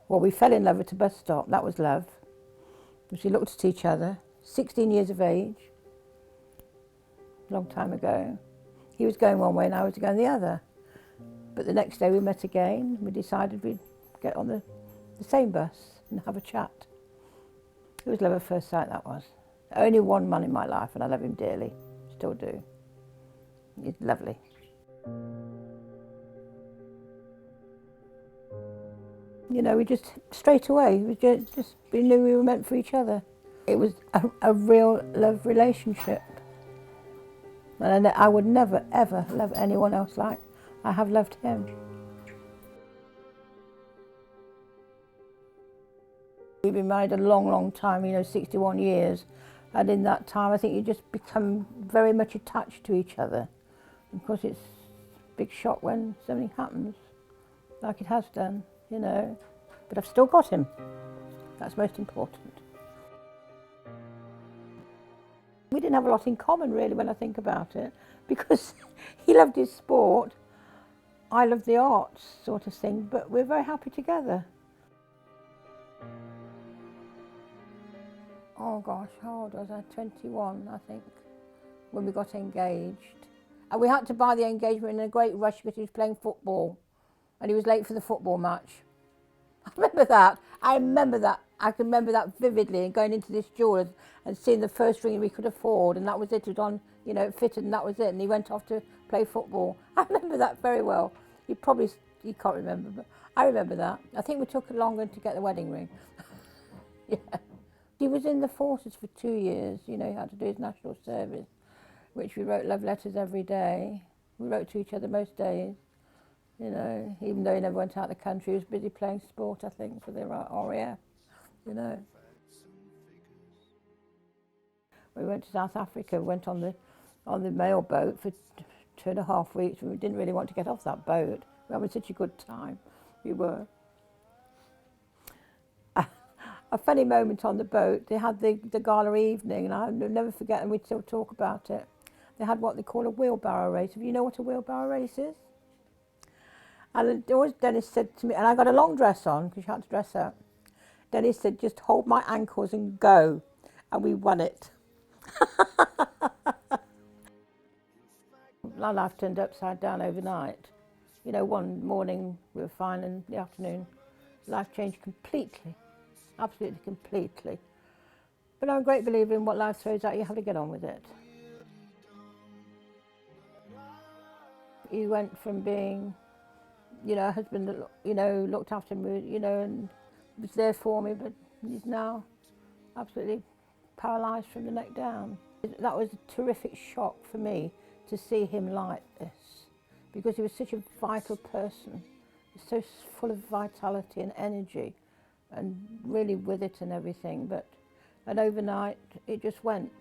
Well, we fell in love at a bus stop. That was love. We looked at each other, 16 years of age, a long time ago. He was going one way and I was going the other. But the next day we met again. We decided we'd get on the same bus and have a chat. It was love at first sight, that was. Only one man in my life, and I love him dearly. Still do. He's lovely. You know, we just, straight away, we knew we were meant for each other. It was a real love relationship. And I would never, ever love anyone else like I have loved him. We've been married a long, long time, you know, 61 years. And in that time, I think you just become very much attached to each other. And of course, it's a big shock when something happens, like it has done, you know. But I've still got him. That's most important. We didn't have a lot in common, really, when I think about it, because he loved his sport, I loved the arts, sort of thing, but we're very happy together. Oh gosh, how old was I? 21, I think, when we got engaged. And we had to buy the engagement in a great rush because he was playing football and he was late for the football match. I remember that. I can remember that vividly, and going into this jeweller's and seeing the first ring we could afford, and that was it. It was on, you know, it fitted, and that was it. And he went off to play football. I remember that very well. He can't remember, but I remember that. I think we took longer to get the wedding ring. Yeah. He was in the forces for 2 years. You know, he had to do his national service, which we wrote love letters every day. We wrote to each other most days. You know, even though he never went out of the country, he was busy playing sport, I think, for the RAF, you know. We went to South Africa, went on the mail boat for 2.5 weeks. We didn't really want to get off that boat. We were having such a good time. We were. A funny moment on the boat, they had the gala evening, and I'll never forget, and we'd still talk about it. They had what they call a wheelbarrow race. Do you know what a wheelbarrow race is? And always Dennis said to me, and I got a long dress on because you had to dress up. Dennis said, just hold my ankles and go. And we won it. Our life turned upside down overnight. You know, one morning we were fine, and in the afternoon, life changed completely. Absolutely completely. But I'm a great believer in what life throws at you, you have to get on with it. He went from being, you know, a husband that, you know, looked after me, you know, and was there for me, but he's now absolutely paralysed from the neck down. That was a terrific shock for me to see him like this, because he was such a vital person. He's so full of vitality and energy, and really with it and everything, and overnight it just went.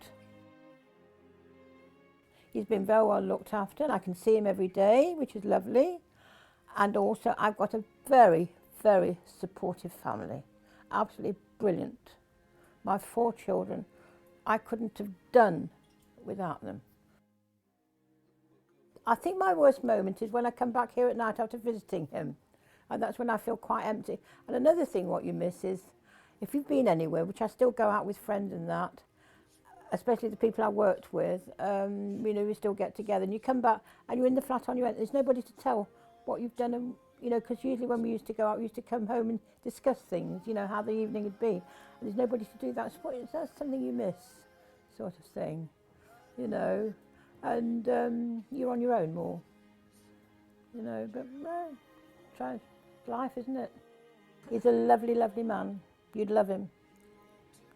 He's been very well looked after, and I can see him every day, which is lovely. And also I've got a very, very supportive family, absolutely brilliant. My 4 children, I couldn't have done without them. I think my worst moment is when I come back here at night after visiting him. And that's when I feel quite empty. And another thing what you miss is, if you've been anywhere, which I still go out with friends and that, especially the people I worked with, you know, we still get together, and you come back and you're in the flat on your own, there's nobody to tell what you've done, and, you know, because usually when we used to go out, we used to come home and discuss things, you know, how the evening would be. And there's nobody to do that. So that's something you miss, sort of thing, you know, and you're on your own more, you know, but try life, isn't it? He's a lovely, lovely man. You'd love him.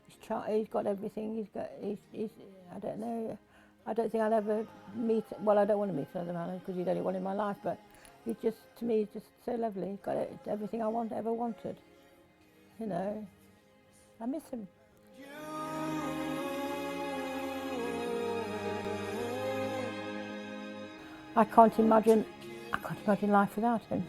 He's got everything. He's I don't know. I don't think I'll ever meet. Well, I don't want to meet another man because he's the only one in my life. But he's just, to me, he's just so lovely. He's got everything I ever wanted. You know, I miss him. I can't imagine life without him.